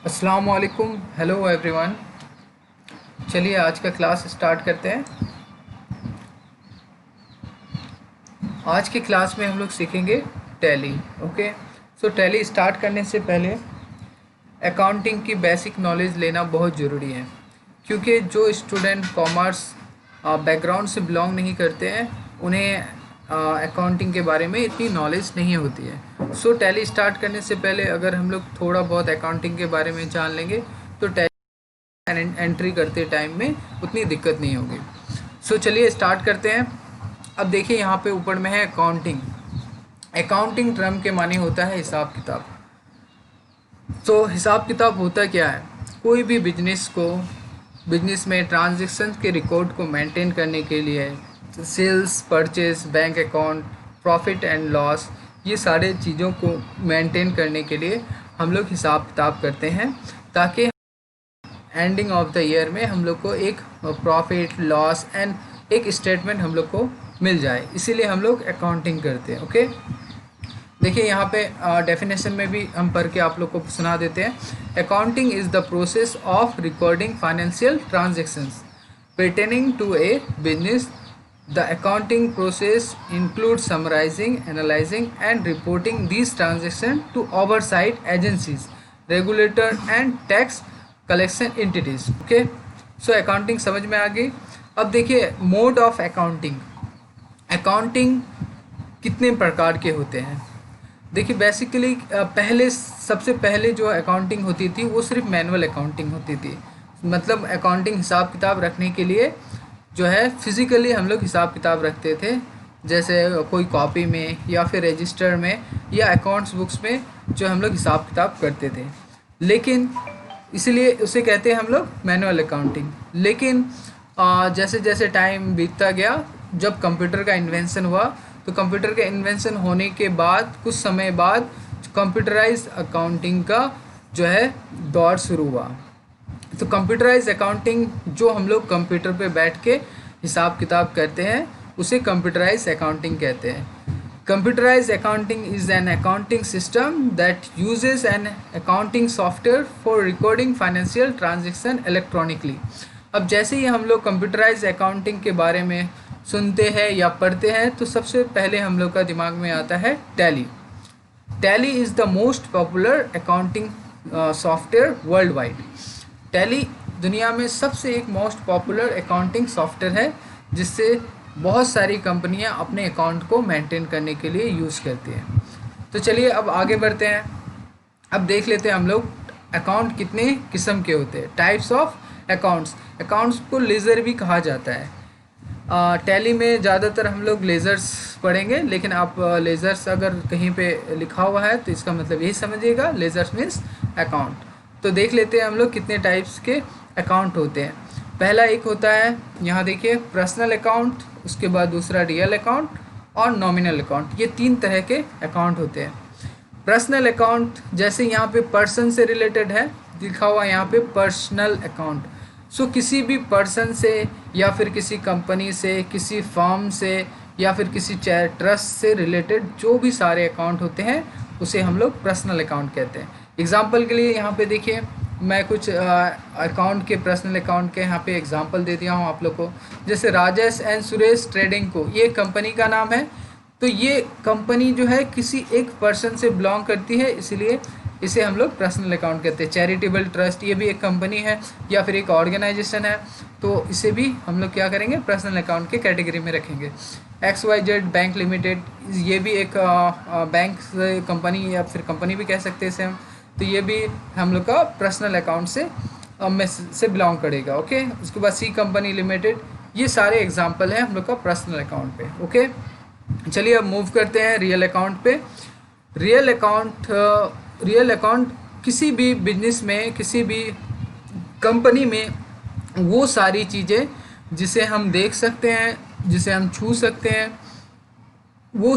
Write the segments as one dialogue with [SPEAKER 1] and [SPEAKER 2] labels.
[SPEAKER 1] अस्सलाम वालेकुम, hello everyone. चलिए आज का क्लास स्टार्ट करते हैं। आज की क्लास में हम लोग सीखेंगे टैली। ओके, सो टैली स्टार्ट करने से पहले अकाउंटिंग की बेसिक नॉलेज लेना बहुत ज़रूरी है, क्योंकि जो स्टूडेंट कॉमर्स बैकग्राउंड से बिलोंग नहीं करते हैं उन्हें अकाउंटिंग के बारे में इतनी नॉलेज नहीं होती है। सो टैली स्टार्ट करने से पहले अगर हम लोग थोड़ा बहुत अकाउंटिंग के बारे में जान लेंगे तो एंट्री करते टाइम में उतनी दिक्कत नहीं होगी। सो चलिए स्टार्ट करते हैं। अब देखिए यहाँ पे ऊपर में है अकाउंटिंग। अकाउंटिंग टर्म के माने होता है हिसाब किताब। तो हिसाब किताब होता क्या है? कोई भी बिजनेस में ट्रांजैक्शन के रिकॉर्ड को मेंटेन करने के लिए sales, purchase, bank account, profit and loss, ये सारे चीज़ों को मेंटेन करने के लिए हम लोग हिसाब किताब करते हैं, ताकि एंडिंग ऑफ द ईयर में हम लोग को एक प्रॉफिट लॉस एंड एक स्टेटमेंट हम लोग को मिल जाए। इसीलिए हम लोग अकाउंटिंग करते हैं। ओके, देखिए यहाँ पे डेफिनेशन में भी हम पढ़ के आप लोग को सुना देते हैं। Accounting is the process of recording financial transactions pertaining to a business. The accounting process includes summarizing, analyzing and reporting these transactions to oversight agencies, regulator and tax collection entities. Okay, so accounting समझ में आ गई। अब देखिए mode of accounting. Accounting कितने प्रकार के होते हैं? देखिए बेसिकली सबसे पहले जो अकाउंटिंग होती थी वो सिर्फ मैनुअल अकाउंटिंग होती थी। मतलब अकाउंटिंग हिसाब किताब रखने के लिए जो है फिज़िकली हम लोग हिसाब किताब रखते थे, जैसे कोई कॉपी में या फिर रजिस्टर में या अकाउंट्स बुक्स में जो हम लोग हिसाब किताब करते थे। लेकिन इसलिए उसे कहते हैं हम लोग मैनुअल अकाउंटिंग। लेकिन जैसे जैसे टाइम बीतता गया, जब कंप्यूटर का इन्वेंशन हुआ, तो कंप्यूटर के इन्वेंशन होने के बाद कुछ समय बाद कंप्यूटराइज अकाउंटिंग का जो है दौर शुरू हुआ। तो कंप्यूटराइज अकाउंटिंग जो हम लोग कंप्यूटर पे बैठ के हिसाब किताब करते हैं उसे कंप्यूटराइज अकाउंटिंग कहते हैं। Computerise accounting is an accounting system that uses an accounting software for recording financial transaction electronically. अब जैसे ही हम लोग कंप्यूटराइज अकाउंटिंग के बारे में सुनते हैं या पढ़ते हैं तो सबसे पहले हम लोग का दिमाग में आता है tally. Tally is the most popular accounting software world wide. Tally दुनिया में सबसे एक मोस्ट पॉपुलर अकाउंटिंग सॉफ्टवेयर है, जिससे बहुत सारी कंपनियां अपने अकाउंट को मेंटेन करने के लिए यूज़ करती हैं। तो चलिए अब आगे बढ़ते हैं। अब देख लेते हैं हम लोग अकाउंट कितने किस्म के होते हैं। Types of accounts. अकाउंट्स को लेज़र भी कहा जाता है। टैली में ज़्यादातर हम लोग लेज़र्स पढ़ेंगे, लेकिन आप लेज़र्स अगर कहीं पे लिखा हुआ है तो इसका मतलब यही समझिएगा, लेज़र्स मीन्स अकाउंट। तो देख लेते हैं हम लोग कितने टाइप्स के अकाउंट होते हैं। पहला एक होता है, यहाँ देखिए, पर्सनल अकाउंट, उसके बाद दूसरा रियल अकाउंट और नॉमिनल अकाउंट। ये तीन तरह के अकाउंट होते हैं। पर्सनल अकाउंट जैसे यहाँ पे पर्सन से रिलेटेड है, लिखा हुआ यहाँ पे पर्सनल अकाउंट। सो किसी भी पर्सन से या फिर किसी कंपनी से, किसी फर्म से या फिर किसी ट्रस्ट से रिलेटेड जो भी सारे अकाउंट होते हैं उसे हम लोग पर्सनल अकाउंट कहते हैं। एग्जाम्पल के लिए यहाँ पे देखिए, मैं कुछ अकाउंट के, पर्सनल अकाउंट के यहाँ पे एग्जांपल दे दिया हूँ आप लोग को। जैसे राजेश एंड सुरेश ट्रेडिंग को, ये कंपनी का नाम है। तो ये कंपनी जो है किसी एक पर्सन से बिलोंग करती है, इसलिए इसे हम लोग पर्सनल अकाउंट कहते हैं। चैरिटेबल ट्रस्ट, ये भी एक कंपनी है या फिर एक ऑर्गेनाइजेशन है, तो इसे भी हम लोग क्या करेंगे, पर्सनल अकाउंट के कैटेगरी में रखेंगे। XYZ बैंक लिमिटेड, ये भी एक बैंक कंपनी या फिर कंपनी भी कह सकते हैं इसे हम। तो ये भी हम लोग का पर्सनल अकाउंट से बिलोंग करेगा। ओके, उसके बाद सी कंपनी लिमिटेड, ये सारे एग्जांपल हैं हम लोग का पर्सनल अकाउंट पे। ओके, चलिए अब मूव करते हैं रियल अकाउंट पे। रियल अकाउंट किसी भी बिजनेस में, किसी भी कंपनी में वो सारी चीज़ें जिसे हम देख सकते हैं, जिसे हम छू सकते हैं, वो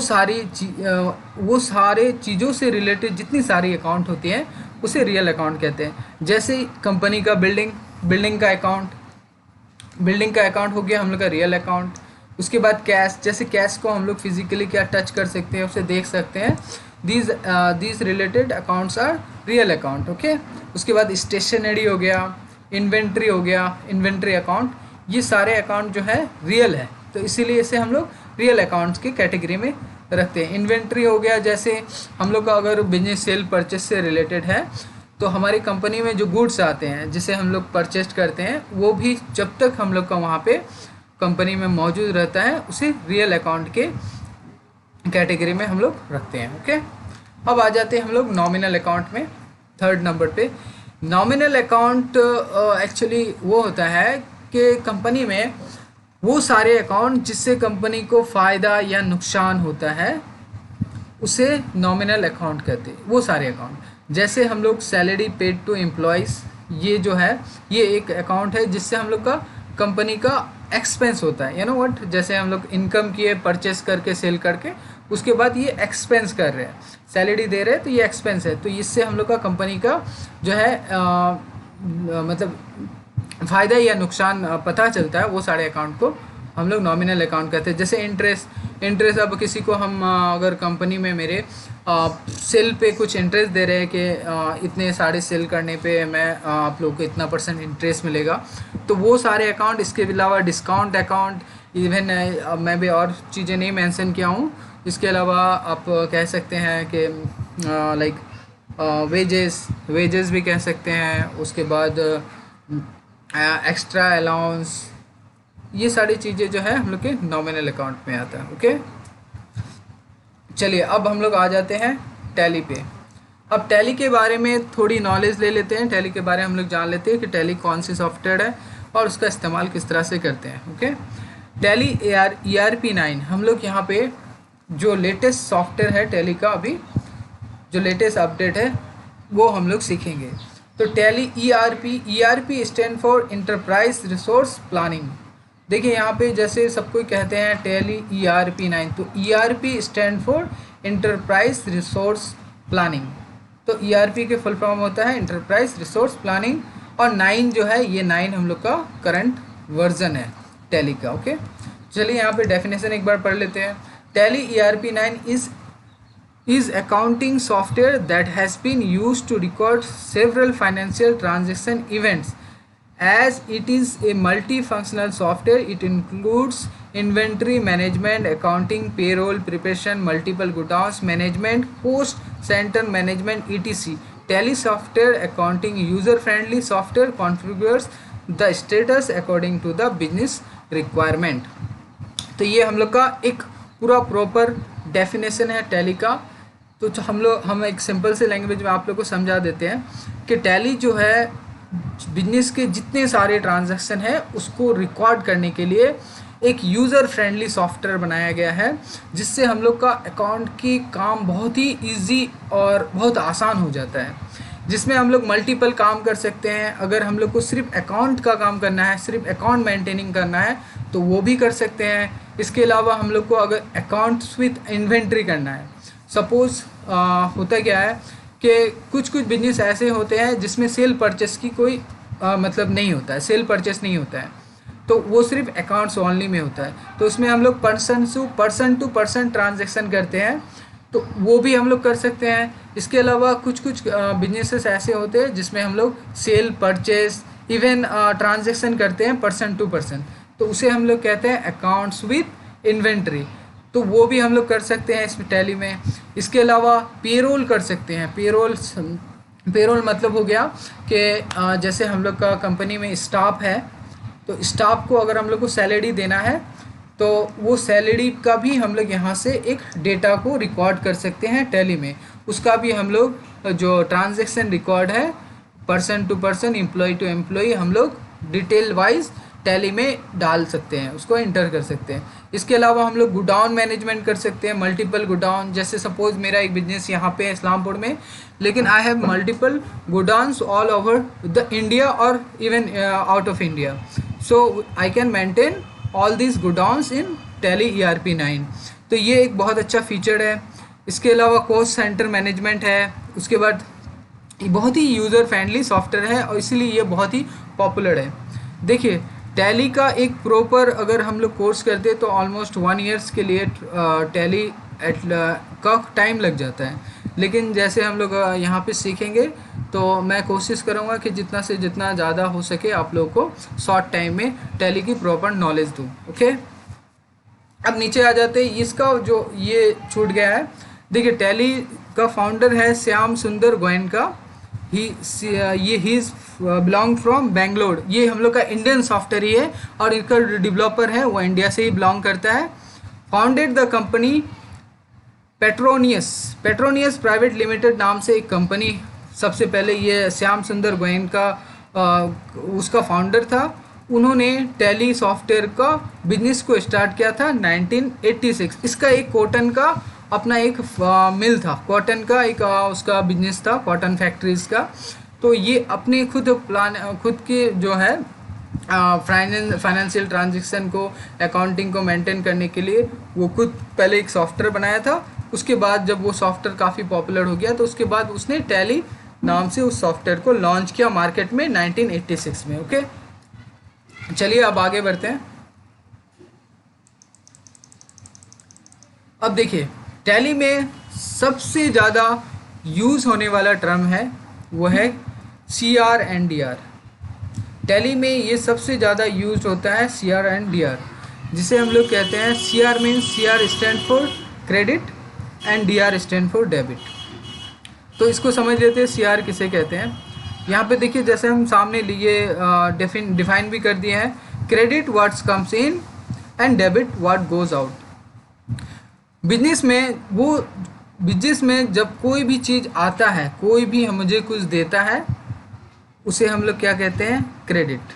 [SPEAKER 1] सारे चीज़ों से रिलेटेड जितनी सारी अकाउंट होती हैं उसे रियल अकाउंट कहते हैं। जैसे कंपनी का बिल्डिंग का अकाउंट हो गया हम लोग का रियल अकाउंट। उसके बाद कैश, जैसे कैश को हम लोग फिजिकली क्या टच कर सकते हैं, उसे देख सकते हैं। These related accounts are real account. Okay, उसके बाद स्टेशनरी हो गया, इन्वेंट्री हो गया, इन्वेंट्री अकाउंट, ये सारे अकाउंट जो है रियल है, तो इसीलिए इसे हम लोग रियल अकाउंट्स की कैटेगरी में रखते हैं। इन्वेंट्री हो गया, जैसे हम लोग का अगर बिजनेस सेल परचेस से रिलेटेड है तो हमारी कंपनी में जो गुड्स आते हैं जिसे हम लोग परचेस्ट करते हैं, वो भी जब तक हम लोग का वहाँ पे कंपनी में मौजूद रहता है उसे रियल अकाउंट के कैटेगरी में हम लोग रखते हैं। ओके, अब आ जाते हैं हम लोग नॉमिनल अकाउंट में, थर्ड नंबर पे। नॉमिनल अकाउंट एक्चुअली वो होता है कि कंपनी में वो सारे अकाउंट जिससे कंपनी को फ़ायदा या नुकसान होता है उसे नॉमिनल अकाउंट कहते हैं। वो सारे अकाउंट, जैसे हम लोग सैलरी पेड टू एम्प्लॉयज़, ये जो है ये एक अकाउंट है जिससे हम लोग का कंपनी का एक्सपेंस होता है, यू नो व्हाट, जैसे हम लोग इनकम किए परचेस करके सेल करके, उसके बाद ये एक्सपेंस कर रहे हैं, सैलरी दे रहे हैं तो ये एक्सपेंस है, तो इससे हम लोग का कंपनी का जो है मतलब फ़ायदा या नुकसान पता चलता है, वो सारे अकाउंट को हम लोग नॉमिनल अकाउंट कहते हैं। जैसे इंटरेस्ट अब किसी को हम अगर कंपनी में मेरे सेल पे कुछ इंटरेस्ट दे रहे हैं कि इतने सारे सेल करने पे मैं आप लोग को इतना % इंटरेस्ट मिलेगा, तो वो सारे अकाउंट, इसके अलावा डिस्काउंट अकाउंट, इवन मैं भी और चीज़ें नहीं मेंशन किया हूँ, इसके अलावा आप कह सकते हैं कि लाइक वेजेस भी कह सकते हैं, उसके बाद एक्स्ट्रा अलाउंस, ये सारी चीज़ें जो है हम लोग के नॉमिनल अकाउंट में आता है। ओके, चलिए अब हम लोग आ जाते हैं टैली पे। अब टैली के बारे में थोड़ी नॉलेज ले लेते हैं, टैली के बारे में हम लोग जान लेते हैं कि टैली कौन सी सॉफ्टवेयर है और उसका इस्तेमाल किस तरह से करते हैं। ओके, टैली ERP 9 हम लोग यहाँ पे जो लेटेस्ट सॉफ्टवेयर है टैली का, अभी जो लेटेस्ट अपडेट है वो हम लोग सीखेंगे। तो tally ERP stand for enterprise resource planning. देखिए यहाँ पे जैसे सब कोई कहते हैं टैली ERP 9, तो ERP stand for enterprise resource planning, तो ERP के फुल फॉर्म होता है इंटरप्राइज रिसोर्स प्लानिंग, और 9 जो है ये 9 हम लोग का करंट वर्जन है टैली का। ओके, चलिए यहाँ पे डेफिनेशन एक बार पढ़ लेते हैं। Tally ERP 9 is accounting software that has been used to record several financial transaction events. As it is a multifunctional software, it includes inventory management, accounting, payroll preparation, multiple godowns management, cost center management, etc. Tally software accounting user-friendly software configures the status according to the business requirement. तो ये हम लोग का एक पूरा proper definition है tally का। तो हम एक सिंपल से लैंग्वेज में आप लोग को समझा देते हैं कि टैली जो है बिजनेस के जितने सारे ट्रांजैक्शन है उसको रिकॉर्ड करने के लिए एक यूज़र फ्रेंडली सॉफ्टवेयर बनाया गया है, जिससे हम लोग का अकाउंट की काम बहुत ही इजी और बहुत आसान हो जाता है, जिसमें हम लोग मल्टीपल काम कर सकते हैं। अगर हम लोग को सिर्फ अकाउंट का काम करना है, सिर्फ अकाउंट मेंटेनिंग करना है तो वो भी कर सकते हैं। इसके अलावा हम लोग को अगर अकाउंट्स विथ इन्वेंट्री करना है, सपोज़ होता क्या है कि कुछ बिजनेस ऐसे होते हैं जिसमें सेल परचेस की कोई मतलब नहीं होता है, सेल परचेस नहीं होता है, तो वो सिर्फ अकाउंट्स ओनली में होता है, तो उसमें हम लोग पर्सन टू पर्सन ट्रांजैक्शन करते हैं, तो वो भी हम लोग कर सकते हैं। इसके अलावा कुछ बिजनेसेस ऐसे होते हैं जिसमें हम लोग सेल परचेस इवन ट्रांजैक्शन करते हैं पर्सन टू पर्सन, तो उसे हम लोग कहते हैं अकाउंट्स विथ इन्वेंट्री, तो वो भी हम लोग कर सकते हैं इसमें टैली में। इसके अलावा पेरोल कर सकते हैं। पेरोल मतलब हो गया कि जैसे हम लोग का कंपनी में स्टाफ है, तो स्टाफ को अगर हम लोग को सैलरी देना है तो वो सैलरी का भी हम लोग यहाँ से एक डेटा को रिकॉर्ड कर सकते हैं टैली में, उसका भी हम लोग जो ट्रांजैक्शन रिकॉर्ड है person to person, employ to employ, हम लोग डिटेल वाइज टैली में डाल सकते हैं, उसको इंटर कर सकते हैं। इसके अलावा हम लोग गोडाउन मैनेजमेंट कर सकते हैं, मल्टीपल गोडाउन, जैसे सपोज मेरा एक बिजनेस यहाँ पे है इस्लामपुर में, लेकिन I have multiple godowns all over the India और even out of India, so I can maintain all this godowns in Tally ERP 9, तो ये एक बहुत अच्छा फीचर है। इसके अलावा कॉस्ट सेंटर मैनेजमेंट है, उसके बाद बहुत ही यूज़र फ्रेंडली सॉफ्टवेयर है और इसीलिए ये बहुत ही पॉपुलर है। देखिए टैली का एक प्रॉपर अगर हम लोग कोर्स करते हैं तो ऑलमोस्ट 1 ईयर्स के लिए टैली का टाइम लग जाता है, लेकिन जैसे हम लोग यहाँ पे सीखेंगे तो मैं कोशिश करूँगा कि जितना से जितना ज़्यादा हो सके आप लोगों को शॉर्ट टाइम में टैली की प्रॉपर नॉलेज दूँ। ओके, अब नीचे आ जाते हैं, इसका जो ये छूट गया है। देखिए, टैली का फाउंडर है श्याम सुंदर Goenka. He is belong from Bangalore. ये हम लोग का इंडियन सॉफ्टवेयर ही है और इनका डेवलपर है वो इंडिया से ही बिलोंग करता है। Founded the company Petronius private limited नाम से एक कंपनी, सबसे पहले ये श्याम सुंदर गोयनका उसका फाउंडर था। उन्होंने टैली सॉफ्टवेयर का बिजनेस को स्टार्ट किया था 1986। इसका एक कॉटन का अपना एक मिल था, कॉटन का एक उसका बिजनेस था, कॉटन फैक्ट्रीज का। तो ये अपने खुद के जो है फाइनेंशियल ट्रांजैक्शन को, अकाउंटिंग को मेंटेन करने के लिए वो खुद पहले एक सॉफ्टवेयर बनाया था। उसके बाद जब वो सॉफ्टवेयर काफ़ी पॉपुलर हो गया तो उसके बाद उसने टैली नाम से उस सॉफ्टवेयर को लॉन्च किया मार्केट में 1986 में। ओके, चलिए अब आगे बढ़ते हैं। अब देखिए, टैली में सबसे ज़्यादा यूज़ होने वाला टर्म है वो है CR&DR। टैली में ये सबसे ज़्यादा यूज होता है CR&DR, जिसे हम लोग कहते हैं CR means CR stand for credit and DR stand for debit. तो इसको समझ लेते हैं CR किसे कहते हैं। यहाँ पे देखिए, जैसे हम सामने लिए डिफाइन भी कर दिए हैं, credit what's comes in and debit what goes out. Business में जब कोई भी चीज़ आता है, कोई भी मुझे कुछ देता है, उसे हम लोग क्या कहते हैं, क्रेडिट।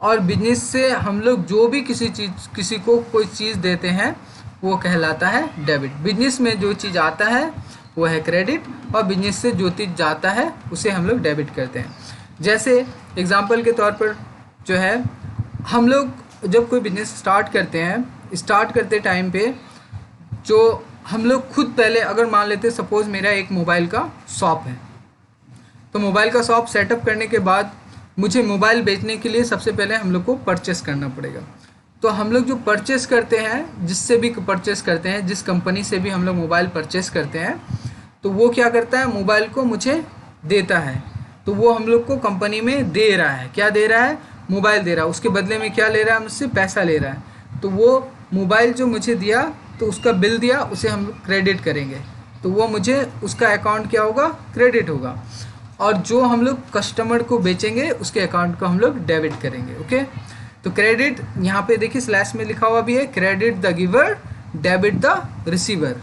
[SPEAKER 1] और बिजनेस से हम लोग जो भी किसी को कोई चीज़ देते हैं वो कहलाता है डेबिट। बिजनेस में जो चीज़ आता है वो है क्रेडिट और बिजनेस से जो चीज़ जाता है उसे हम लोग डेबिट करते हैं। जैसे एग्जांपल के तौर पर जो है, हम लोग जब कोई बिजनेस स्टार्ट करते हैं, स्टार्ट करते टाइम पे जो हम लोग खुद पहले अगर मान लेते, सपोज़ मेरा एक मोबाइल का शॉप है, तो मोबाइल का शॉप सेटअप करने के बाद मुझे मोबाइल बेचने के लिए सबसे पहले हम लोग को परचेस करना पड़ेगा। तो हम लोग जो परचेस करते हैं, जिससे भी परचेस करते हैं, जिस कंपनी से भी हम लोग मोबाइल परचेस करते हैं, तो वो क्या करता है, मोबाइल को मुझे देता है। तो वो हम लोग को कंपनी में दे रहा है, क्या दे रहा है, मोबाइल दे रहा है। उसके बदले में क्या ले रहा है, मुझसे पैसा ले रहा है। तो वो मोबाइल जो मुझे दिया, तो उसका बिल दिया, उसे हम क्रेडिट करेंगे, तो वो मुझे उसका अकाउंट क्या होगा, क्रेडिट होगा। और जो हम लोग कस्टमर को बेचेंगे उसके अकाउंट को हम लोग डेबिट करेंगे। ओके, तो क्रेडिट यहाँ पे देखिए स्लैश में लिखा हुआ भी है, credit the giver, debit the receiver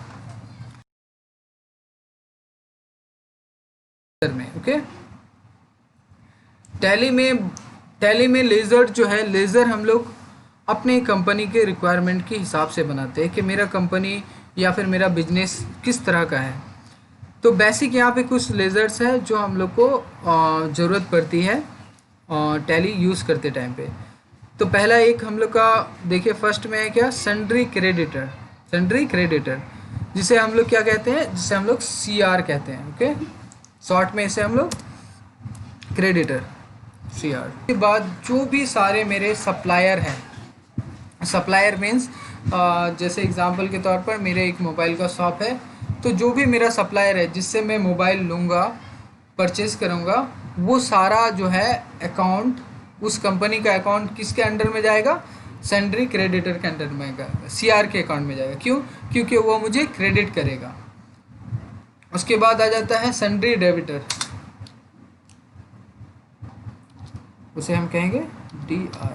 [SPEAKER 1] में। ओके, टैली में लेज़र जो है, लेज़र हम लोग अपने कंपनी के रिक्वायरमेंट के हिसाब से बनाते हैं कि मेरा कंपनी या फिर मेरा बिजनेस किस तरह का है। तो बेसिक यहाँ पे कुछ लेज़र्स है जो हम लोग को ज़रूरत पड़ती है टैली यूज़ करते टाइम पे। तो पहला एक हम लोग का देखिए, फर्स्ट में है क्या, सन्ड्री क्रेडिटर, जिसे हम लोग क्या कहते हैं, जिसे हम लोग CR कहते हैं। ओके, शॉर्ट में इसे हम लोग क्रेडिटर, CR। के बाद जो भी सारे मेरे सप्लायर हैं, सप्लायर मीन्स जैसे एग्जांपल के तौर पर मेरे एक मोबाइल का शॉप है, तो जो भी मेरा सप्लायर है जिससे मैं मोबाइल लूँगा, परचेज़ करूँगा, वो सारा जो है अकाउंट, उस कंपनी का अकाउंट किसके अंडर में जाएगा, सन्ड्री क्रेडिटर के अंडर में जाएगा, CR के अकाउंट में जाएगा। क्यों, क्योंकि वो मुझे क्रेडिट करेगा। उसके बाद आ जाता है सन्ड्री डेबिटर, उसे हम कहेंगे DR।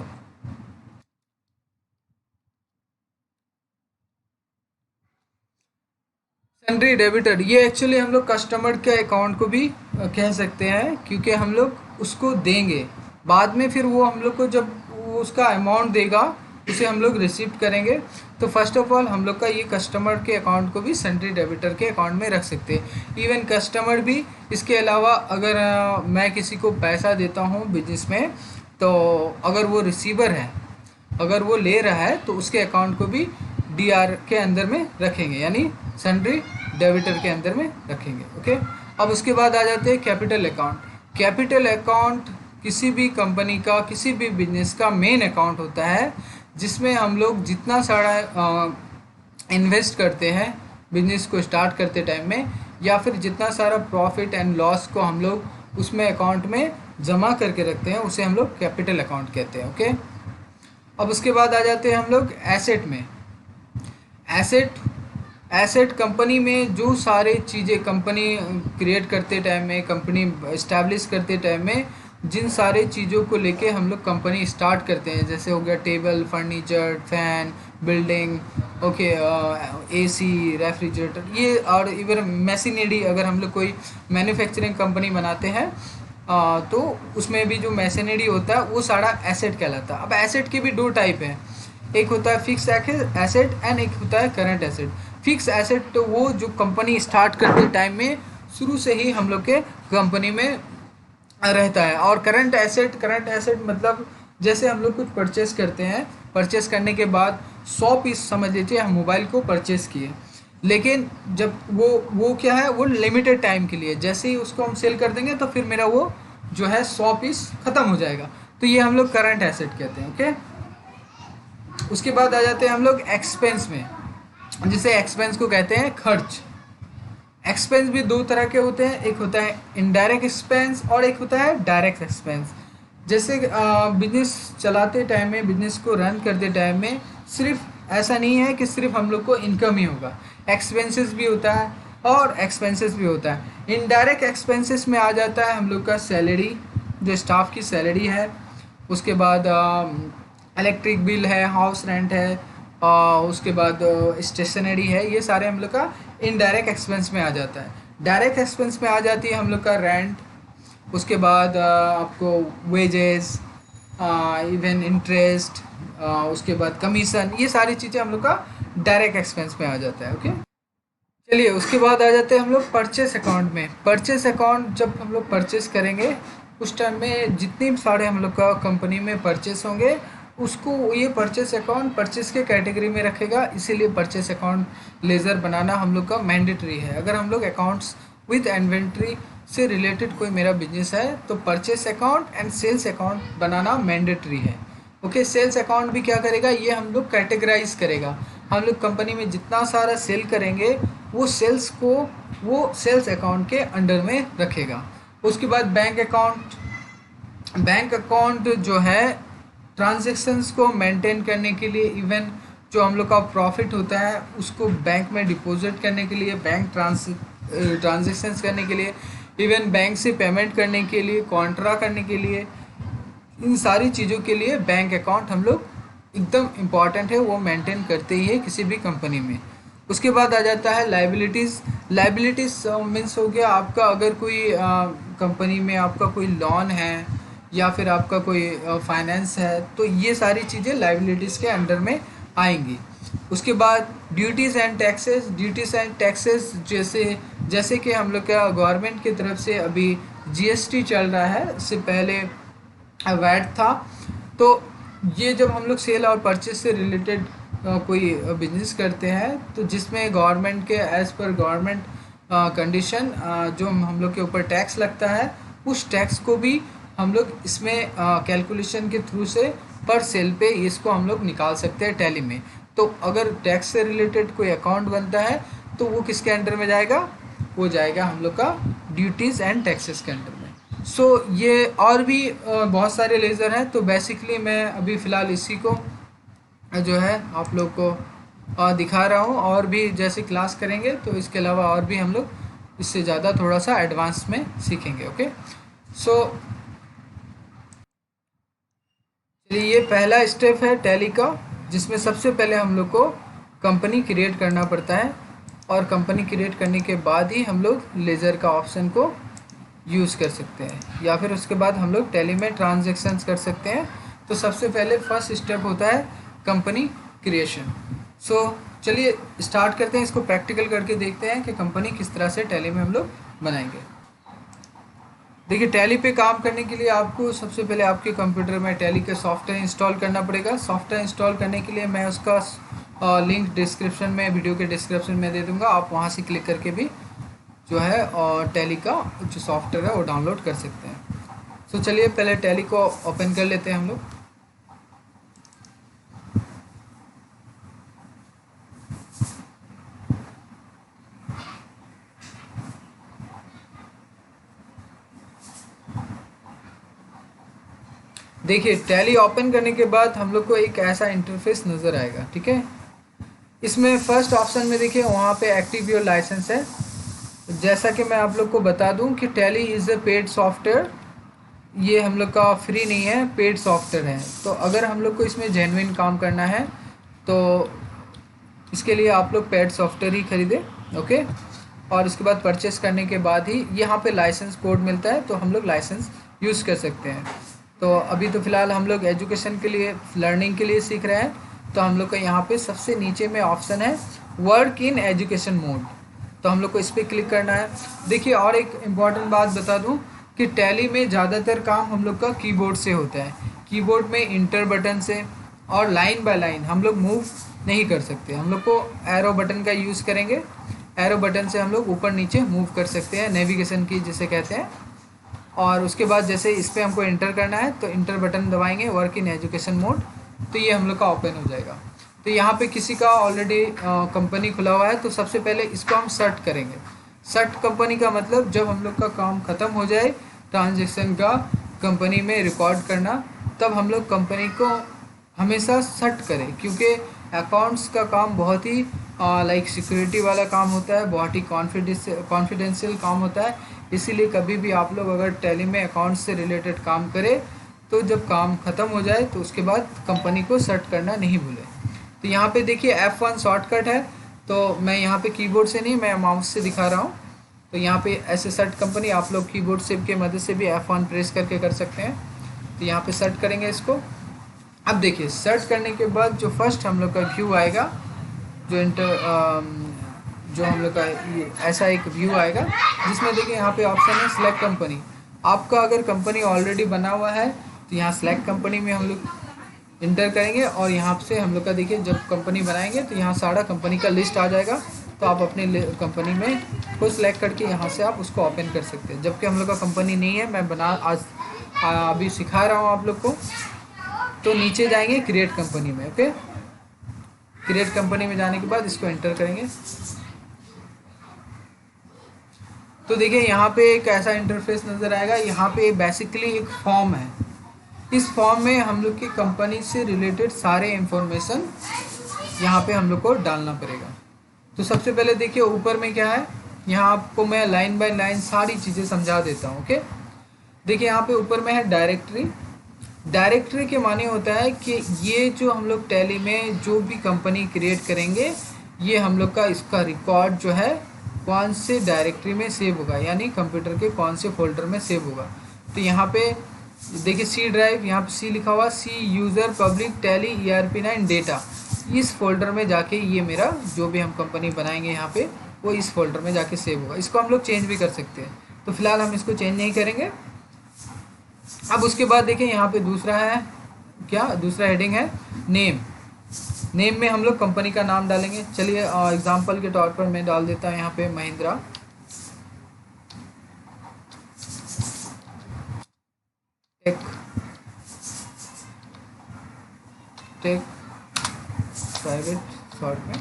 [SPEAKER 1] सन्ड्री डेबिटर ये एक्चुअली हम लोग कस्टमर के अकाउंट को भी कह सकते हैं, क्योंकि हम लोग उसको देंगे बाद में, फिर वो हम लोग को जब वो उसका अमाउंट देगा उसे हम लोग रिसीव करेंगे। तो फर्स्ट ऑफ ऑल हम लोग का ये कस्टमर के अकाउंट को भी सन्ड्री डेबिटर के अकाउंट में रख सकते हैं। इवन कस्टमर भी, इसके अलावा अगर मैं किसी को पैसा देता हूँ बिजनेस में, तो अगर वो रिसीवर है, अगर वो ले रहा है, तो उसके अकाउंट को भी DR के अंदर में रखेंगे, यानी सन्ड्री डेबिटर के अंदर में रखेंगे। ओके, अब उसके बाद आ जाते हैं कैपिटल अकाउंट। कैपिटल अकाउंट किसी भी कंपनी का, किसी भी बिजनेस का मेन अकाउंट होता है, जिसमें हम लोग जितना सारा इन्वेस्ट करते हैं बिजनेस को स्टार्ट करते टाइम में, या फिर जितना सारा प्रॉफिट एंड लॉस को हम लोग उसमें अकाउंट में जमा करके रखते हैं उसे हम लोग कैपिटल अकाउंट कहते हैं। ओके, अब उसके बाद आ जाते हैं हम लोग एसेट में। एसेट एसेट कंपनी में जो सारे चीज़ें कंपनी क्रिएट करते टाइम में, कंपनी इस्टेब्लिश करते टाइम में जिन सारे चीज़ों को लेके हम लोग कंपनी स्टार्ट करते हैं, जैसे हो गया table, furniture, fan, building, okay, AC, refrigerator, ये और इवन मशीनरी, अगर हम लोग कोई मैन्युफैक्चरिंग कंपनी बनाते हैं तो उसमें भी जो मशीनरी होता है वो सारा एसेट कहलाता है। अब एसेट के भी दो टाइप हैं, एक होता है फिक्स एसेट एंड एक होता है करंट एसेट। फिक्स एसेट तो वो जो कंपनी स्टार्ट करते टाइम में शुरू से ही हम लोग के कंपनी में रहता है। और करंट एसेट मतलब जैसे हम लोग कुछ परचेस करते हैं, परचेस करने के बाद 100 पीस समझ लीजिए हम मोबाइल को परचेस किए, लेकिन जब वो क्या है, वो लिमिटेड टाइम के लिए, जैसे ही उसको हम सेल कर देंगे तो फिर मेरा वो जो है 100 पीस ख़त्म हो जाएगा, तो ये हम लोग करंट एसेट कहते हैं। ओके, उसके बाद आ जाते हैं हम लोग एक्सपेंस में, जिसे एक्सपेंस को कहते हैं खर्च। एक्सपेंस भी दो तरह के होते हैं, एक होता है इनडायरेक्ट एक्सपेंस और एक होता है डायरेक्ट एक्सपेंस। जैसे बिजनेस चलाते टाइम में, बिजनेस को रन करते टाइम में सिर्फ ऐसा नहीं है कि सिर्फ हम लोग को इनकम ही होगा, एक्सपेंसेस भी होता है और एक्सपेंसेस भी होता है। इनडायरेक्ट एक्सपेंसेस में आ जाता है हम लोग का सैलरी, जो स्टाफ की सैलरी है, उसके बाद इलेक्ट्रिक बिल है, हाउस रेंट है, उसके बाद स्टेशनरी है, ये सारे हम लोग का इनडायरेक्ट एक्सपेंस में आ जाता है। डायरेक्ट एक्सपेंस में आ जाती है हम लोग का रेंट, उसके बाद आपको वेजेस, इवन इंटरेस्ट, उसके बाद कमीशन, ये सारी चीज़ें हम लोग का डायरेक्ट एक्सपेंस में आ जाता है। ओके, चलिए उसके बाद आ जाते हैं हम लोग परचेस अकाउंट में। परचेस अकाउंट जब हम लोग परचेस करेंगे उस टाइम में जितने भी सारे हम लोग का कंपनी में परचेस होंगे उसको ये परचेस अकाउंट परचेस के कैटेगरी में रखेगा, इसीलिए परचेस अकाउंट लेज़र बनाना हम लोग का मैंडेटरी है। अगर हम लोग अकाउंट्स विद इन्वेंट्री से रिलेटेड कोई मेरा बिजनेस है तो purchase account and sales account बनाना मैंडेटरी है। ओके, सेल्स अकाउंट भी क्या करेगा, ये हम लोग कैटेगराइज करेगा। हम लोग कंपनी में जितना सारा सेल करेंगे वो सेल्स को वो सेल्स अकाउंट के अंडर में रखेगा। उसके बाद बैंक अकाउंट, बैंक अकाउंट जो है ट्रांजैक्शंस को मेंटेन करने के लिए, इवन जो हम लोग का प्रॉफिट होता है उसको बैंक में डिपॉजिट करने के लिए, बैंक ट्रांजैक्शंस करने के लिए, इवन बैंक से पेमेंट करने के लिए, कॉन्ट्रा करने के लिए, इन सारी चीज़ों के लिए बैंक अकाउंट हम लोग एकदम इम्पॉर्टेंट है, वो मेंटेन करते ही है किसी भी कंपनी में। उसके बाद आ जाता है लाइबिलिटीज़। लाइबिलिटीज़ मीन्स हो गया आपका, अगर कोई कंपनी में आपका कोई लोन है या फिर आपका कोई फाइनेंस है तो ये सारी चीज़ें लाइबिलिटीज़ के अंडर में आएंगी। उसके बाद duties and taxes. Duties and taxes जैसे कि हम लोग का गवर्नमेंट की तरफ से अभी जीएसटी चल रहा है, इससे पहले वैट था, तो ये जब हम लोग सेल और परचेज से रिलेटेड कोई बिजनेस करते हैं तो जिसमें गवर्नमेंट के एज़ पर गवर्नमेंट कंडीशन जो हम लोग के ऊपर टैक्स लगता है उस टैक्स को भी हम लोग इसमें कैलकुलेशन के थ्रू से पर सेल पे इसको हम लोग निकाल सकते हैं टैली में। तो अगर टैक्स से रिलेटेड कोई अकाउंट बनता है तो वो किसके अंडर में जाएगा, वो जाएगा हम लोग का ड्यूटीज़ एंड टैक्सेस के अंडर में। सो ये और भी बहुत सारे लेज़र हैं, तो बेसिकली मैं अभी फ़िलहाल इसी को जो है आप लोग को दिखा रहा हूँ, और भी जैसे क्लास करेंगे तो इसके अलावा और भी हम लोग इससे ज़्यादा थोड़ा सा एडवांस में सीखेंगे। ओके, सो चलिए ये पहला स्टेप है टैली का, जिसमें सबसे पहले हम लोग को कंपनी क्रिएट करना पड़ता है, और कंपनी क्रिएट करने के बाद ही हम लोग लेज़र का ऑप्शन को यूज़ कर सकते हैं, या फिर उसके बाद हम लोग टैली में ट्रांजैक्शंस कर सकते हैं। तो सबसे पहले फर्स्ट स्टेप होता है कंपनी क्रिएशन। सो चलिए स्टार्ट करते हैं, इसको प्रैक्टिकल करके देखते हैं कि कंपनी किस तरह से टैली में हम लोग बनाएंगे। देखिए, टैली पे काम करने के लिए आपको सबसे पहले आपके कंप्यूटर में टैली का सॉफ्टवेयर इंस्टॉल करना पड़ेगा। सॉफ्टवेयर इंस्टॉल करने के लिए मैं उसका लिंक डिस्क्रिप्शन में, वीडियो के डिस्क्रिप्शन में दे दूँगा, आप वहाँ से क्लिक करके भी जो है और टैली का जो सॉफ्टवेयर है वो डाउनलोड कर सकते हैं। सो चलिए पहले टैली को ओपन कर लेते हैं हम लोग। देखिए टैली ओपन करने के बाद हम लोग को एक ऐसा इंटरफेस नज़र आएगा, ठीक है। इसमें फर्स्ट ऑप्शन में देखिए वहाँ पे एक्टिव योर लाइसेंस है। जैसा कि मैं आप लोग को बता दूं कि tally is a paid software, ये हम लोग का फ्री नहीं है, पेड सॉफ्टवेयर है। तो अगर हम लोग को इसमें जेन्युइन काम करना है तो इसके लिए आप लोग पेड सॉफ्टवेयर ही खरीदें, ओके। और इसके बाद परचेस करने के बाद ही यहाँ पे लाइसेंस कोड मिलता है, तो हम लोग लाइसेंस यूज़ कर सकते हैं। तो अभी तो फ़िलहाल हम लोग एजुकेशन के लिए, लर्निंग के लिए सीख रहे हैं, तो हम लोग का यहाँ पे सबसे नीचे में ऑप्शन है वर्क इन एजुकेशन मोड, तो हम लोग को इस पर क्लिक करना है। देखिए और एक इम्पॉर्टेंट बात बता दूँ कि टैली में ज़्यादातर काम हम लोग का कीबोर्ड से होता है। कीबोर्ड में इंटर बटन से और लाइन बाय लाइन हम लोग मूव नहीं कर सकते। हम लोग को एरो बटन का यूज़ करेंगे, एरो बटन से हम लोग ऊपर नीचे मूव कर सकते हैं, नेविगेशन की जिसे कहते हैं। और उसके बाद जैसे इस पर हमको इंटर करना है तो इंटर बटन दबाएंगे, वर्क इन एजुकेशन मोड, तो ये हम लोग का ओपन हो जाएगा। तो यहाँ पे किसी का ऑलरेडी कंपनी खुला हुआ है, तो सबसे पहले इसको हम सर्ट करेंगे। सर्ट कंपनी का मतलब जब हम लोग का काम ख़त्म हो जाए ट्रांजेक्शन का कंपनी में रिकॉर्ड करना, तब हम लोग कंपनी को हमेशा सर्ट करें, क्योंकि अकाउंट्स का काम बहुत ही लाइक सिक्योरिटी वाला काम होता है, बहुत ही कॉन्फिडेंशियल काम होता है। इसीलिए कभी भी आप लोग अगर टैली में अकाउंट्स से रिलेटेड काम करें तो जब काम ख़त्म हो जाए तो उसके बाद कंपनी को सर्ट करना नहीं भूलें। तो यहाँ पे देखिए F1 शॉर्टकट है, तो मैं यहाँ पे कीबोर्ड से नहीं, मैं माउस से दिखा रहा हूँ। तो यहाँ पे ऐसे सर्ट कंपनी आप लोग कीबोर्ड से के मदद से भी F1 प्रेस करके कर सकते हैं। तो यहाँ पे सर्ट करेंगे इसको। अब देखिए सर्च करने के बाद जो फर्स्ट हम लोग का व्यू आएगा, जो हम लोग का ऐसा एक व्यू आएगा जिसमें देखिए यहाँ पे ऑप्शन है सिलेक्ट कंपनी। आपका अगर कंपनी ऑलरेडी बना हुआ है तो यहाँ सिलेक्ट कंपनी में हम लोग इंटर करेंगे, और यहाँ से हम लोग का देखिए जब कंपनी बनाएंगे तो यहाँ सारा कंपनी का लिस्ट आ जाएगा। तो आप अपने कंपनी में को सिलेक्ट करके यहाँ से आप उसको ओपन कर सकते हैं। जबकि हम लोग का कंपनी नहीं है, मैं आज अभी सिखा रहा हूँ आप लोग को। तो नीचे जाएंगे क्रिएट कंपनी में, ओके। क्रिएट कंपनी में जाने के बाद इसको एंटर करेंगे। तो देखिए यहाँ पे एक ऐसा इंटरफेस नज़र आएगा। यहाँ पे बेसिकली एक फॉर्म है। इस फॉर्म में हम लोग की कंपनी से रिलेटेड सारे इंफॉर्मेशन यहाँ पे हम लोग को डालना पड़ेगा। तो सबसे पहले देखिए ऊपर में क्या है, यहाँ आपको मैं लाइन बाय लाइन सारी चीज़ें समझा देता हूँ, ओके। देखिए यहाँ पे ऊपर में है डायरेक्टरी। डायरेक्टरी के माने होता है कि ये जो हम लोग टैली में जो भी कंपनी क्रिएट करेंगे, ये हम लोग का इसका रिकॉर्ड जो है कौन से डायरेक्टरी में सेव होगा, यानी कंप्यूटर के कौन से फोल्डर में सेव होगा। तो यहाँ पे देखिए सी ड्राइव, यहाँ पे सी लिखा हुआ, C user public Tally ERP9 डेटा। इस फोल्डर में जाके ये मेरा जो भी हम कंपनी बनाएंगे यहाँ पे वो इस फोल्डर में जाके सेव होगा। इसको हम लोग चेंज भी कर सकते हैं, तो फिलहाल हम इसको चेंज नहीं करेंगे। अब उसके बाद देखिए यहाँ पे दूसरा है क्या, दूसरा हेडिंग है नेम। नेम में हम लोग कंपनी का नाम डालेंगे। चलिए एग्जांपल के तौर पर मैं डाल देता हूँ यहाँ पे महिंद्रा टेक प्राइवेट शॉर्ट में।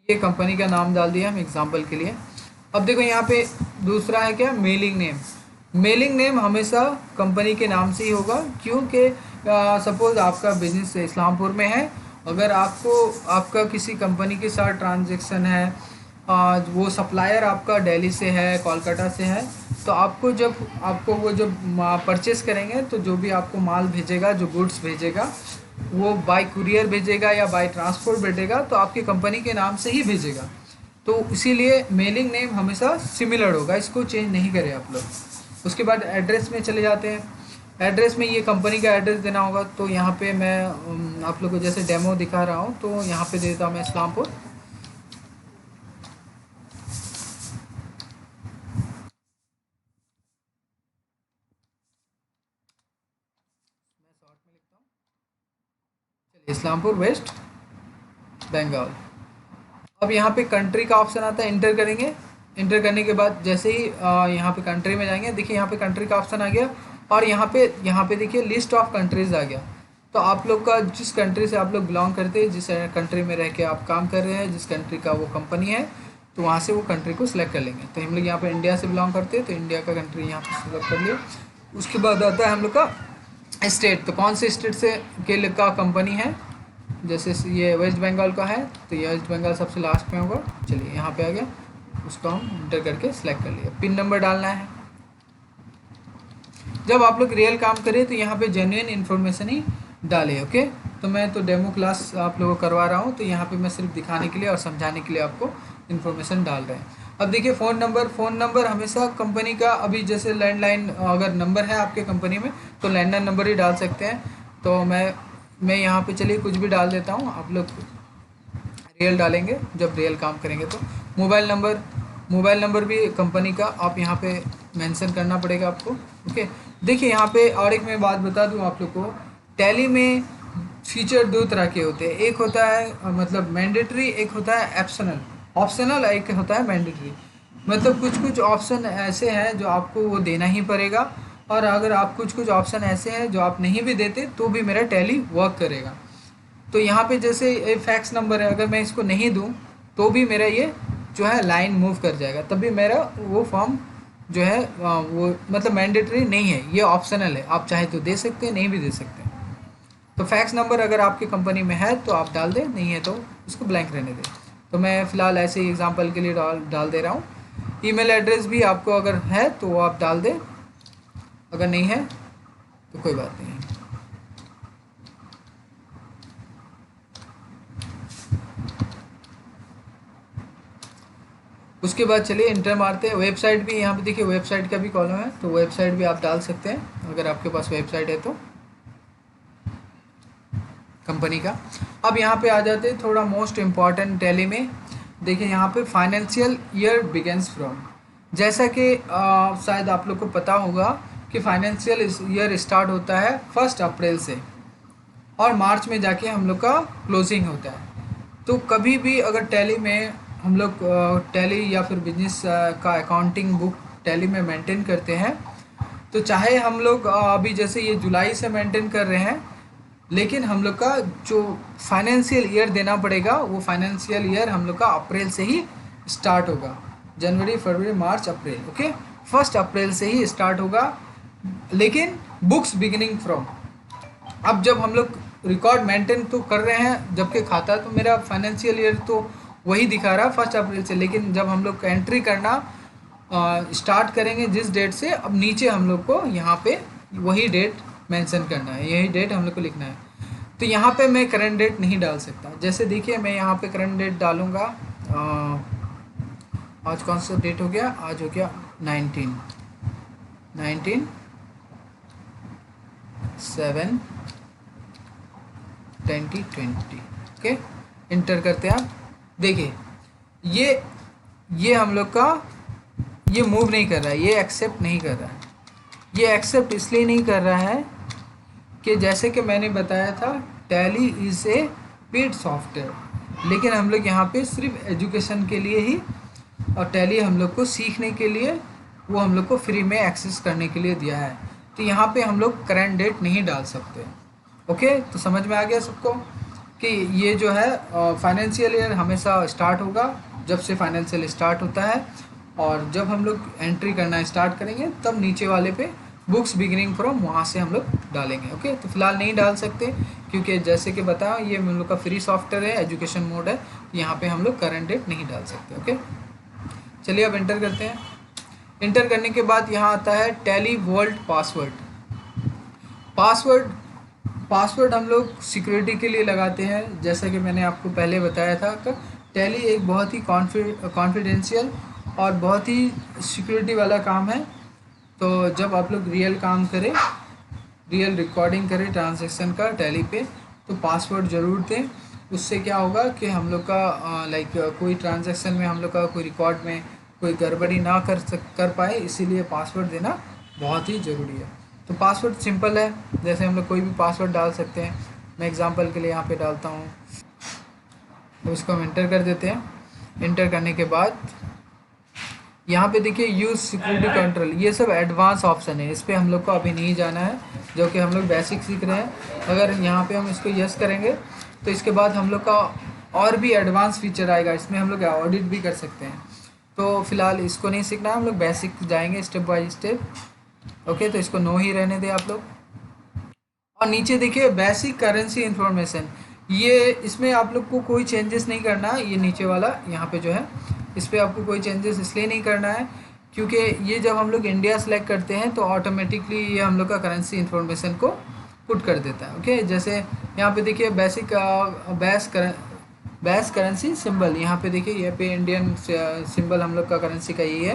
[SPEAKER 1] ये कंपनी का नाम डाल दिया हम एग्जांपल के लिए। अब देखो यहाँ पे दूसरा है क्या, मेलिंग नेम। मेलिंग नेम हमेशा कंपनी के नाम से ही होगा, क्योंकि सपोज़ आपका बिजनेस इस्लामपुर में है, अगर आपका किसी कंपनी के साथ ट्रांजैक्शन है, वो सप्लायर आपका दिल्ली से है, कोलकाता से है, तो आपको वो जब परचेस करेंगे तो जो भी आपको माल भेजेगा, जो गुड्स भेजेगा, वो बाय कुरियर भेजेगा या बाय ट्रांसपोर्ट भेजेगा, तो आपकी कंपनी के नाम से ही भेजेगा। तो इसीलिए मेलिंग नेम हमेशा सिमिलर होगा, इसको चेंज नहीं करें आप लोग। उसके बाद एड्रेस में चले जाते हैं। एड्रेस में ये कंपनी का एड्रेस देना होगा। तो यहाँ पे मैं आप लोग को जैसे डेमो दिखा रहा हूँ, तो यहाँ पे देता हूँ मैं इस्लामपुर। इस्लामपुर वेस्ट बंगाल। अब यहाँ पे कंट्री का ऑप्शन आता है, इंटर करेंगे। इंटर करने के बाद जैसे ही यहाँ पे कंट्री में जाएंगे, देखिए यहाँ पे कंट्री का ऑप्शन आ गया, और यहाँ पे देखिए लिस्ट ऑफ कंट्रीज़ आ गया। तो आप लोग का जिस कंट्री से आप लोग बिलोंग करते हैं, जिस कंट्री में रह के आप काम कर रहे हैं, जिस कंट्री का वो कंपनी है, तो वहाँ से वो कंट्री को सिलेक्ट कर लेंगे। तो हम लोग यहाँ पे इंडिया से बिलोंग करते हैं तो इंडिया का कंट्री यहाँ पे सिलेक्ट कर लिया। उसके बाद आता है हम लोग का स्टेट, तो कौन से स्टेट से का कंपनी है। जैसे ये वेस्ट बंगाल का है तो ये वेस्ट बंगाल सबसे लास्ट में होगा। चलिए यहाँ पे आ गया, उसको हम इंटर करके सिलेक्ट कर लिया। पिन नंबर डालना है। जब आप लोग रियल काम करें तो यहाँ पे जेन्युइन इन्फॉर्मेशन ही डालें। ओके, तो मैं तो डेमो क्लास आप लोगों को करवा रहा हूँ, तो यहाँ पे मैं सिर्फ दिखाने के लिए और समझाने के लिए आपको इन्फॉर्मेशन डाल रहे हैं। अब देखिए फ़ोन नंबर हमेशा कंपनी का, अभी जैसे लैंडलाइन अगर नंबर है आपके कंपनी में तो लैंडलाइन नंबर ही डाल सकते हैं। तो मैं यहाँ पे चलिए कुछ भी डाल देता हूँ, आप लोग रियल डालेंगे जब रियल काम करेंगे। तो मोबाइल नंबर भी कंपनी का आप यहाँ पे मेंशन करना पड़ेगा आपको। ओके, देखिए यहाँ पे और एक मैं बात बता दूँ आप लोग को, टैली में फीचर दो तरह के होते हैं। एक होता है मतलब मैंडेटरी, एक होता है ऑप्शनल, एक होता है मैंडेटरी। मतलब कुछ ऑप्शन ऐसे हैं जो आपको वो देना ही पड़ेगा, और अगर आप कुछ ऑप्शन ऐसे हैं जो आप नहीं भी देते तो भी मेरा टैली वर्क करेगा। तो यहाँ पे जैसे फैक्स नंबर है, अगर मैं इसको नहीं दूँ तो भी मेरा ये जो है लाइन मूव कर जाएगा, तब भी मेरा वो फॉर्म जो है वो मतलब मैंडेटरी नहीं है, ये ऑप्शनल है। आप चाहे तो दे सकते हैं, नहीं भी दे सकते हैं। तो फैक्स नंबर अगर आपकी कंपनी में है तो आप डाल दें, नहीं है तो उसको ब्लैंक रहने दें। तो मैं फ़िलहाल ऐसे ही एग्जांपल के लिए डाल दे रहा हूँ। ईमेल एड्रेस भी आपको अगर है तो वो आप डाल दें, अगर नहीं है तो कोई बात नहीं है। उसके बाद चलिए इंटर मारते हैं। वेबसाइट भी यहाँ पे देखिए, वेबसाइट का भी कॉलम है, तो वेबसाइट भी आप डाल सकते हैं अगर आपके पास वेबसाइट है तो कंपनी का। अब यहाँ पे आ जाते हैं थोड़ा मोस्ट इम्पॉर्टेंट टैली में। देखिए यहाँ पे फाइनेंशियल ईयर बिगेंस फ्रॉम, जैसा कि शायद आप लोग को पता होगा कि फाइनेंशियल ईयर स्टार्ट होता है 1 अप्रैल से और मार्च में जाके हम लोग का क्लोजिंग होता है। तो कभी भी अगर टैली में हम लोग टैली या फिर बिजनेस का अकाउंटिंग बुक टैली में मेंटेन करते हैं, तो चाहे हम लोग अभी जैसे ये जुलाई से मेंटेन कर रहे हैं, लेकिन हम लोग का जो फाइनेंशियल ईयर देना पड़ेगा वो फाइनेंशियल ईयर हम लोग का अप्रैल से ही स्टार्ट होगा। जनवरी, फरवरी, मार्च, अप्रैल। ओके, 1 अप्रैल से ही स्टार्ट होगा, लेकिन बुक्स बिगिनिंग फ्रॉम। अब जब हम लोग रिकॉर्ड मेंटेन तो कर रहे हैं, जबकि खाता तो मेरा फाइनेंशियल ईयर तो वही दिखा रहा है 1 अप्रैल से, लेकिन जब हम लोग एंट्री करना स्टार्ट करेंगे जिस डेट से, अब नीचे हम लोग को यहाँ पे वही डेट मेंशन करना है, यही डेट हम लोग को लिखना है। तो यहाँ पे मैं करंट डेट नहीं डाल सकता। जैसे देखिए मैं यहाँ पे करंट डेट डालूँगा, आज कौन सा डेट हो गया, आज हो गया 19/7/2020। ओके, इंटर करते हैं आप। देखिए ये हम लोग का ये मूव नहीं कर रहा है, ये एक्सेप्ट नहीं कर रहा है। ये एक्सेप्ट इसलिए नहीं कर रहा है कि जैसे कि मैंने बताया था tally is a paid software, लेकिन हम लोग यहाँ पे सिर्फ एजुकेशन के लिए ही, और टैली हम लोग को सीखने के लिए वो हम लोग को फ्री में एक्सेस करने के लिए दिया है। तो यहाँ पे हम लोग करंट डेट नहीं डाल सकते। ओके, तो समझ में आ गया सबको कि ये जो है फाइनेंशियल ईयर हमेशा स्टार्ट होगा जब से फाइनेंशियल स्टार्ट होता है, और जब हम लोग एंट्री करना स्टार्ट करेंगे तब नीचे वाले पे बुक्स बिगिनिंग फ्रॉम वहाँ से हम लोग डालेंगे। ओके, तो फिलहाल नहीं डाल सकते क्योंकि जैसे कि बताया ये हम लोग का फ्री सॉफ्टवेयर है, एजुकेशन मोड है, यहाँ पे हम लोग करंट डेट नहीं डाल सकते। ओके, चलिए अब इंटर करते हैं। इंटर करने के बाद यहाँ आता है टैली वर्ल्ड पासवर्ड हम लोग सिक्योरिटी के लिए लगाते हैं। जैसा कि मैंने आपको पहले बताया था कि टैली एक बहुत ही कॉन्फिडेंशियल और बहुत ही सिक्योरिटी वाला काम है। तो जब आप लोग रियल काम करें, रियल रिकॉर्डिंग करें ट्रांजैक्शन का टैली पे, तो पासवर्ड ज़रूर दें। उससे क्या होगा कि हम लोग का कोई ट्रांजैक्शन में हम लोग का कोई रिकॉर्ड में कोई गड़बड़ी ना कर पाए, इसीलिए पासवर्ड देना बहुत ही ज़रूरी है। तो पासवर्ड सिंपल है, जैसे हम लोग कोई भी पासवर्ड डाल सकते हैं। मैं एग्जांपल के लिए यहाँ पे डालता हूँ, तो इसको हम इंटर कर देते हैं। इंटर करने के बाद यहाँ पे देखिए यूज़ सिक्योरिटी कंट्रोल, ये सब एडवांस ऑप्शन है, इस पर हम लोग को अभी नहीं जाना है। जो कि हम लोग बेसिक सीख रहे हैं। अगर यहाँ पे हम इसको यस करेंगे तो इसके बाद हम लोग का और भी एडवांस फीचर आएगा, इसमें हम लोग ऑडिट भी कर सकते हैं। तो फिलहाल इसको नहीं सीखना है, हम लोग बेसिक जाएंगे स्टेप बाय स्टेप। ओके, तो इसको नो ही रहने दें आप लोग। और नीचे देखिए बेसिक करेंसी इंफॉर्मेशन, ये इसमें आप लोग को कोई चेंजेस नहीं करना है। ये नीचे वाला यहाँ पे जो है इस पर आपको कोई चेंजेस इसलिए नहीं करना है क्योंकि ये जब हम लोग इंडिया सेलेक्ट करते हैं तो ऑटोमेटिकली ये हम लोग का करेंसी इन्फॉर्मेशन को पुट कर देता है। ओके, जैसे यहाँ पे देखिए बेसिक बेस करेंसी सिंबल, यहाँ पे देखिए ये पे इंडियन सिंबल हम लोग का करेंसी का यही है,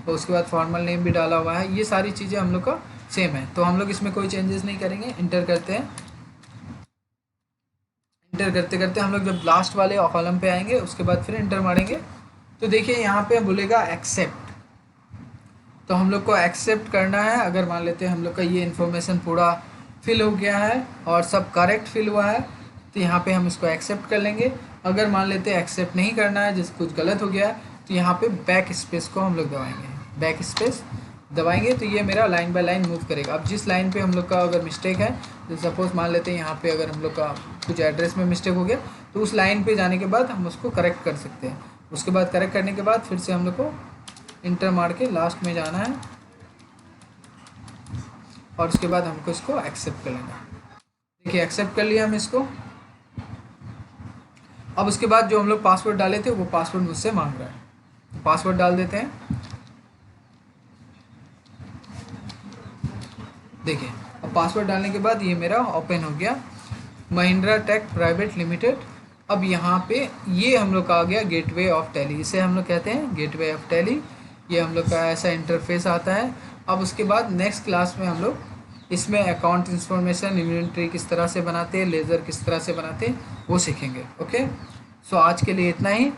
[SPEAKER 1] और उसके बाद फॉर्मल नेम भी डाला हुआ है। ये सारी चीज़ें हम लोग का सेम है, तो हम लोग इसमें कोई चेंजेस नहीं करेंगे। इंटर करते हैं, इंटर करते करते हम लोग जब लास्ट वाले कॉलम पे आएंगे उसके बाद फिर इंटर मारेंगे तो देखिए यहाँ पे बोलेगा एक्सेप्ट, तो हम लोग को एक्सेप्ट करना है। अगर मान लेते हैं हम लोग का ये इन्फॉर्मेशन पूरा फिल हो गया है और सब करेक्ट फिल हुआ है तो यहाँ पे हम इसको एक्सेप्ट कर लेंगे। अगर मान लेते हैं एक्सेप्ट नहीं करना है, जिस कुछ गलत हो गया है, तो यहाँ पे बैक स्पेस को हम लोग दबाएंगे। बैक स्पेस दबाएंगे तो ये मेरा लाइन बाय लाइन मूव करेगा। अब जिस लाइन पे हम लोग का अगर मिस्टेक है, तो सपोज मान लेते हैं यहाँ पे अगर हम लोग का कुछ एड्रेस में मिस्टेक हो गया तो उस लाइन पे जाने के बाद हम उसको करेक्ट कर सकते हैं। उसके बाद करेक्ट करने के बाद फिर से हम लोग को इंटर मार के लास्ट में जाना है और उसके बाद हमको इसको एक्सेप्ट कर लेना। देखिए एक्सेप्ट कर लिया हम इसको। अब उसके बाद जो हम लोग पासवर्ड डाले थे वो पासवर्ड मुझसे मांग रहा है, तो पासवर्ड डाल देते हैं। देखिए अब पासवर्ड डालने के बाद ये मेरा ओपन हो गया, महिंद्रा टेक प्राइवेट लिमिटेड। अब यहाँ पे ये हम लोग का आ गया गेटवे ऑफ टैली, इसे हम लोग कहते हैं गेटवे ऑफ टैली। ये हम लोग का ऐसा इंटरफेस आता है। अब उसके बाद नेक्स्ट क्लास में हम लोग इसमें अकाउंट इंफॉर्मेशन, इन्वेंट्री किस तरह से बनाते हैं, लेज़र किस तरह से बनाते हैं, वो सीखेंगे। ओके, सो आज के लिए इतना ही।